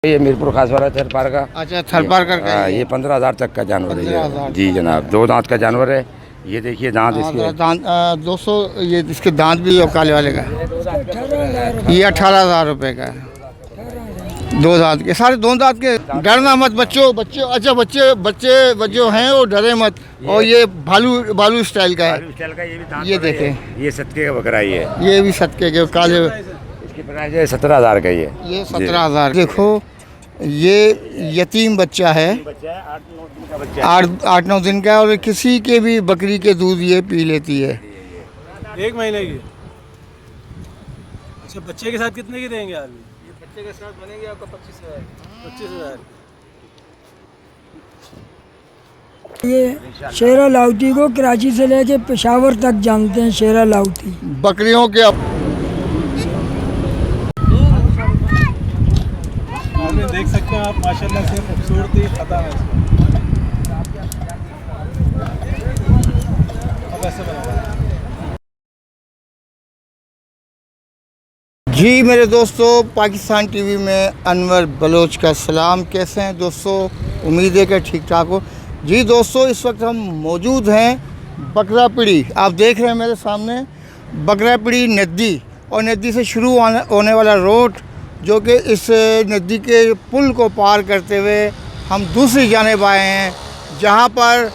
ये मीरपुर खास वाला थरपार का। अच्छा, थरपार का ये 15,000 तक का जानवर है 15,000 जी जनाब। 2 दांत का जानवर है। ये देखिए दांत इसके दांत 200। ये इसके दांत भी काले वाले का ये 18,000 रुपये का है। 2 दांत के, सारे 2 दांत के। डरना मत बच्चों, बच्चे अच्छा बच्चे जो हैं वो डरे मत। और ये भालू स्टाइल का है। ये देखें, ये सत्के का बकरा ही है। ये भी सत्के के काले। इसकी प्राइस है 17,000 का। ये 17,000। देखो ये यतीम बच्चा है, 8-9 दिन का। और किसी के भी बकरी के दूध ये पी लेती है। 1 महीने की। अच्छा, बच्चे के साथ कितने की देंगे आप? ये बच्चे के साथ बनेंगे आपको 25,000। ये शेरा लाउती को कराची से लेके पेशावर तक जानते हैं। शेरा लाउती बकरियों के देख सकते हैं आप, माशाल्लाह से खूबसूरती खत्म है जी। मेरे दोस्तों, पाकिस्तान टीवी में अनवर बलोच का सलाम। कैसे हैं दोस्तों? उम्मीद है कि ठीक ठाक हो। जी दोस्तों, इस वक्त हम मौजूद हैं बकरापीड़ी। आप देख रहे हैं मेरे सामने बकरापीड़ी नदी, और नदी से शुरू होने वाला रोड, जो कि इस नदी के पुल को पार करते हुए हम दूसरी जानिब आए हैं, जहाँ पर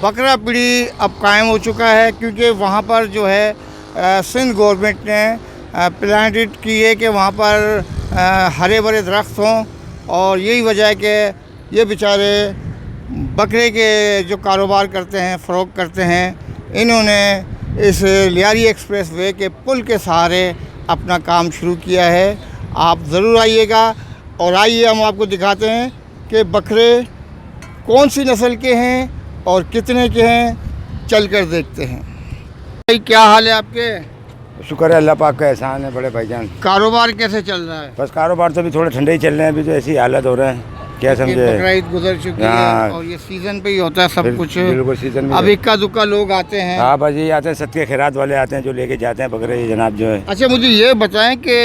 बकरापीड़ी अब कायम हो चुका है। क्योंकि वहाँ पर जो है सिंध गवर्नमेंट ने प्लांटेड की है कि वहाँ पर हरे भरे दरख्त हों। और यही वजह है कि ये बेचारे बकरे के जो कारोबार करते हैं, फ़रोख्त करते हैं, इन्होंने इस लियारी एक्सप्रेस वे के पुल के सहारे अपना काम शुरू किया है। आप ज़रूर आइएगा, और आइए हम आपको दिखाते हैं कि बकरे कौन सी नस्ल के हैं और कितने के हैं। चल कर देखते हैं। भाई, क्या हाल है आपके? शुक्र है, अल्लाह पाक का एहसान है बड़े भाईजान। कारोबार कैसे चल रहा है? बस कारोबार तो अभी थोड़े ठंडे ही चल रहे हैं। अभी तो ऐसी हालत हो रहे हैं, क्या समझे। बकरा ईद गुजर चुकी है, और ये सीज़न पे ही होता है सब कुछ। बिल्कुल सीजन में। अब इक्का दुक्का लोग आते हैं। हाँ बस ये आते हैं, सत्के खैरात वाले आते हैं जो लेके जाते हैं बकरे, ये जनाब जो है। अच्छा, मुझे ये बताएं कि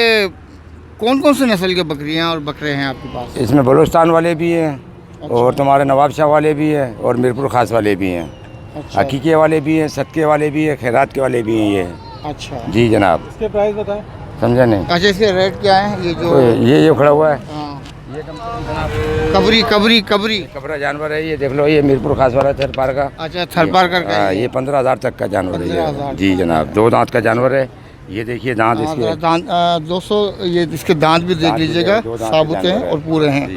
कौन कौन से नस्ल के बकरियां और बकरे हैं आपके पास? इसमें बलूचिस्तान वाले भी हैं। अच्छा। और तुम्हारे नवाब शाह वाले भी हैं, और मीरपुर खास वाले भी हैं। अच्छा। हकीके वाले भी हैं, सत्के वाले भी हैं, खैरात के वाले भी हैं ये। अच्छा जी जनाब। इसके प्राइस बताएं। समझा नहीं? अच्छा, इसके रेट क्या है? ये जो ये खड़ा हुआ है, हाँ। ये कबरी कबरा जानवर है। ये देख लो, ये मीरपुर खास वाला थरपार का। अच्छा, थरपार का ये 15,000 तक का जानवर है 15,000 ये। जी जनाब। 2 दांत का जानवर है। ये देखिए दांत इसके। दांत 200। ये इसके दांत भी देख लीजिएगा, साबुत हैं और पूरे हैं।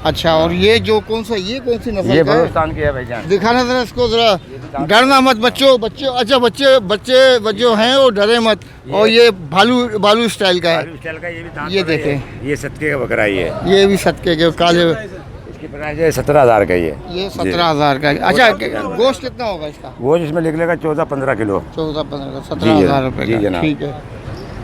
अच्छा, और ये जो कौन सी नस्ल ये का है? बलूचिस्तान की है भाईजान। दिखाना जरा इसको जरा। डरना मत बच्चों, अच्छा बच्चे जो हैं वो डरे मत। और ये भालू स्टाइल का है। ये देखें, ये सत्के का बकरा ही है। ये भी सत्के के काले। इसकी प्राइस है 17,000 का। ये 17,000 का। अच्छा, गोश्त कितना होगा इसका? वो जिसमें निकलेगा 14-15 किलो। 14-15 17,000 रुपये का। जनाब। ठीक है।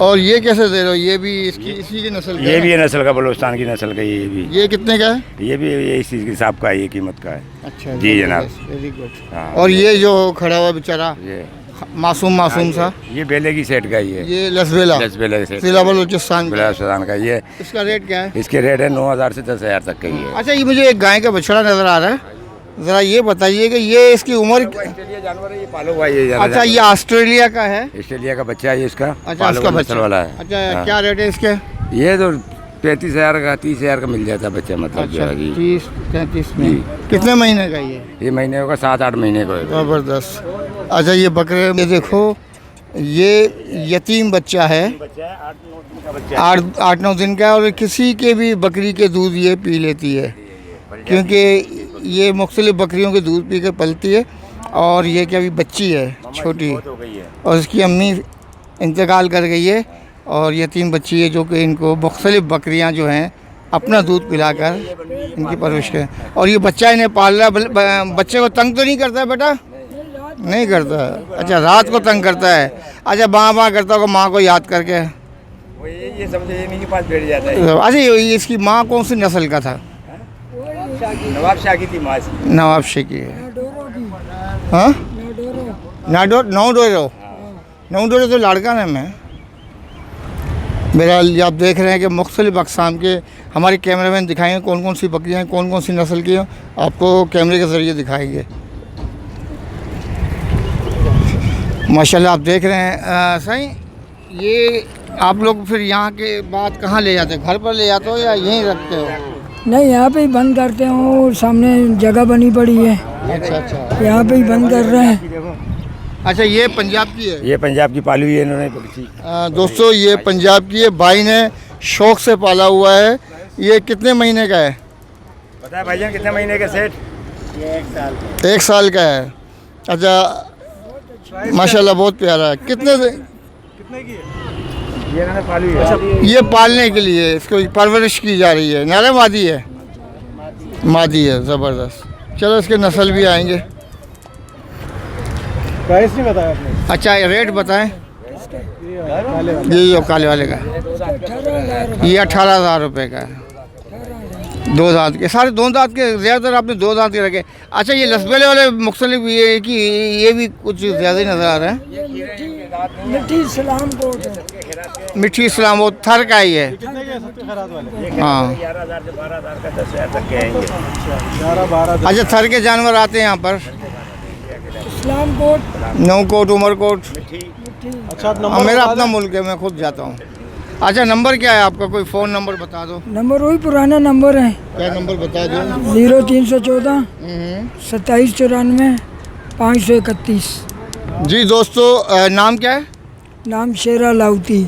और ये कैसे दे रहे हो? ये भी इसी की नस्ल का ये है? भी है नस्ल का, बलूचिस्तान की नस्ल का। ये भी। ये कितने का है? ये भी इस चीज़ के हिसाब का है, ये कीमत का है। अच्छा जी जनाब। Very good. हाँ। और ये जो खड़ा हुआ बेचारा ये मासूम सा, ये बेले की सेट का ही है। ये लसबेला जिला बलूचिस्तान का। बलूचिस्तान का ये। इसका रेट क्या है? इसके रेट है 9,000 से 10,000 तक का ही है। अच्छा, ये मुझे एक गाय का बछड़ा नजर आ रहा है, ज़रा ये बताइए कि ये इसकी उम्र। ऑस्ट्रेलिया जानवर है ये, पालो हुआ ये जानवर। अच्छा, ये ऑस्ट्रेलिया का है? ऑस्ट्रेलिया का बच्चा है ये इसका। अच्छा, उसका बच्चा वाला है। अच्छा, क्या रेट है इसके? ये तो 35,000 का, 30,000 का मिल जाता है बच्चा, मतलब जो अच्छा, है जी। 30-33 में। कितने महीने का ये महीने होगा 7-8 महीने का होगा। ज़बरदस्त। अच्छा, ये बकरे में देखो, ये यतीम बच्चा है, 8-9 दिन का। और किसी के भी बकरी के दूध ये पी लेती है, क्योंकि ये मुख्तलिफ बकरियों के दूध पी कर पलती है। और ये क्या, अभी बच्ची है छोटी, और इसकी अम्मी इंतकाल कर गई है, और यतीम बच्ची है जो कि इनको मुख्तलिफ बकरियां जो हैं अपना दूध पिलाकर इनकी परवरिश करें। और ये बच्चा इन्हें पाल रहा है। बच्चे को तंग तो नहीं करता है बेटा? नहीं करता। अच्छा, रात को तंग करता है। अच्छा, बाँ करता होगा माँ को याद करके। ये समझे इन्हीं के पास बैठ जाता है। अच्छा, इसकी माँ कौन सी नस्ल का था? नवाब शाह की थी माँ। नवाब शाह की है। हाँ, नौडोरो तो लाड़का नाम है। बहरहाल आप देख रहे हैं कि मुख्तलिफ़ अक़साम के हमारे कैमरामैन दिखाएंगे कौन कौन सी बकरियाँ हैं, कौन कौन सी नस्ल की हैं, आपको कैमरे के ज़रिए दिखाएंगे। माशाल्लाह आप देख रहे हैं। सही, ये आप लोग फिर यहाँ के बाद कहाँ ले जाते हो? घर पर ले जाते हो या यहीं रखते हो? नहीं, यहाँ पे ही बंद करते हैं और सामने जगह बनी पड़ी है, अच्छा अच्छा। यहाँ पे ही बंद कर रहे हैं। अच्छा, ये पंजाब की है? ये पंजाब की पाली हुई है इन्होंने बकरी। दोस्तों ये पंजाब की है, भाई ने शौक से पाला हुआ है। ये कितने महीने का है? पता है भाईजान कितने महीने के सेठ? एक साल का है। अच्छा, माशाल्लाह बहुत प्यारा है। कितने कितने की है? ये इन्होंने पाली हुई है। ये पालने के लिए इसको परवरिश की जा रही है। नारे मादी है? मादी है, ज़बरदस्त। चलो इसके नस्ल भी आएंगे। प्राइस नहीं बताया आपने? अच्छा, ये रेट बताएं। काले वाले। ये जो काले वाले का ये 18,000 रुपये का है। 2 दांत के, सारे 2 दांत के, ज़्यादातर आपने 2 दांत के रखे। अच्छा, ये लसबेले वाले मुख्तलिफ ये है कि ये भी कुछ ज़्यादा ही नज़र आ रहा है। मिट्टी इस्लाम कोट है। मिठी इस्लाम, वो थर का ही है। कितने के सबसे खराब वाले? हाँ, 11,000 से 12,000 का 10,000 तक के आएंगे। 11-12। अच्छा, थर के जानवर आते हैं यहाँ पर? इस्लाम कोट, नौकोट, उमरकोट। अच्छा, आप नंबर मेरा बता अपना दें? मुल्क है, मैं खुद जाता हूँ। अच्छा, नंबर क्या है आपका? कोई फ़ोन नंबर बता दो। नंबर वही पुराना नंबर है, क्या नंबर बता दो? 0314 2794 531। जी दोस्तों, नाम क्या है? नाम शेरा लाउती।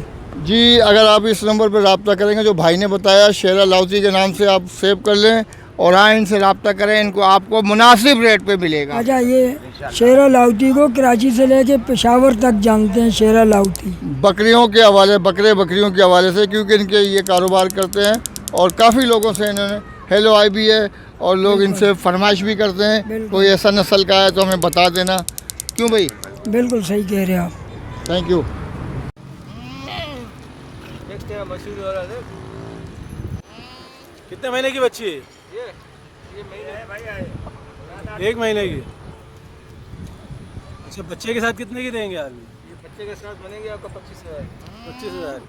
जी, अगर आप इस नंबर पर रब्ता करेंगे जो भाई ने बताया, शेरा लाउती के नाम से आप सेव कर लें और हाँ, इनसे रब्ता करें, इनको आपको मुनासिब रेट पे मिलेगा। अच्छा, ये शेरा लाउती को कराची से लेके पेशावर तक जानते हैं, शेरा लाउती। बकरियों के हवाले, बकरियों के हवाले से, क्योंकि इनके ये कारोबार करते हैं और काफ़ी लोगों से इन्होंने हेलो आई भी है और लोग इनसे फरमाइश भी करते हैं कोई ऐसा नस्ल का है तो हमें बता देना। क्यों भाई? बिल्कुल सही कह रहे हैं आप। Thank you. मशहूर हो रहा है। कितने महीने की बच्ची है? एक महीने की। अच्छा, बच्चे के साथ कितने की देंगे आदमी? ये बच्चे के साथ बनेंगे आपका 25,000। 25,000।